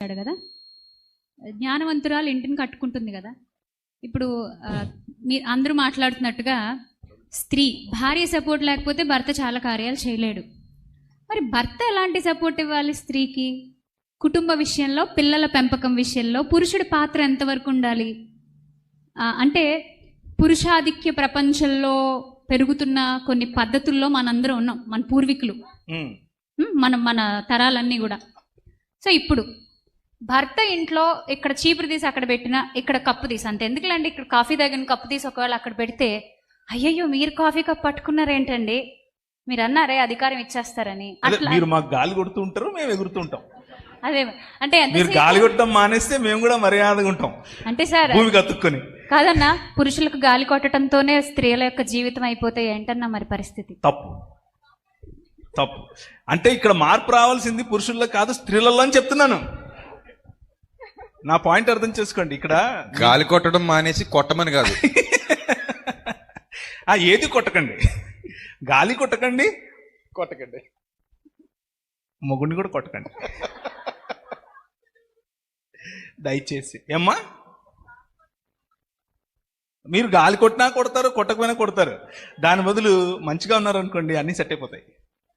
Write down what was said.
కదా, జ్ఞానవంతురాలు ఇంటిని కట్టుకుంటుంది కదా. ఇప్పుడు మీరు అందరూ మాట్లాడుతున్నట్టుగా స్త్రీ భార్య సపోర్ట్ లేకపోతే భర్త చాలా కార్యాలు చేయలేడు. మరి భర్త ఎలాంటి సపోర్ట్ ఇవ్వాలి స్త్రీకి? కుటుంబ విషయంలో, పిల్లల పెంపకం విషయంలో పురుషుడి పాత్ర ఎంతవరకు ఉండాలి? అంటే పురుషాధిక్య ప్రపంచంలో పెరుగుతున్న కొన్ని పద్ధతుల్లో మనందరం ఉన్నాం, మన పూర్వీకులు, మన తరాలన్నీ కూడా. సో ఇప్పుడు భర్త ఇంట్లో ఇక్కడ చీపురు తీసి అక్కడ పెట్టినా, ఇక్కడ కప్పు తీసి, అంత ఎందుకులేండి, ఇక్కడ కాఫీ తాగిన కప్పు తీసి ఒకవేళ అక్కడ పెడితే, అయ్యయ్యో మీరు కాఫీ కప్ పట్టుకున్నారేంటండి, మీరు అన్నారే అధికారం ఇచ్చేస్తారని. మీరు మాకు గాలి కొడుతూ ఉంటారు, మేము ఎగురుతూ ఉంటాం. అదే అంటే మీరు గాలి కొట్టడం మానేస్తే మేము కూడా మర్యాదగా ఉంటాం, అంటే సార్ భూమికి అతుక్కొని. కాదన్నా, పురుషులకు గాలి కొట్టడంతోనే స్త్రీల యొక్క జీవితం అయిపోతే ఏంటన్నా మరి పరిస్థితి? తప్పు తప్పు. అంటే ఇక్కడ మార్పు రావాల్సింది పురుషుల్లో కాదు, స్త్రీలలో అని చెప్తున్నాను. నా పాయింట్ అర్థం చేసుకోండి. ఇక్కడ గాలి కొట్టడం మానేసి కొట్టమని కాదు. ఏది కొట్టకండి, గాలి కొట్టకండి, మొగుడిని కూడా కొట్టకండి దయచేసి. ఏమ్మా, మీరు గాలి కొట్టినా కొడతారు, కొట్టకపోయినా కొడతారు. దాని బదులు మంచిగా ఉన్నారు అనుకోండి, అన్నీ సెట్ అయిపోతాయి.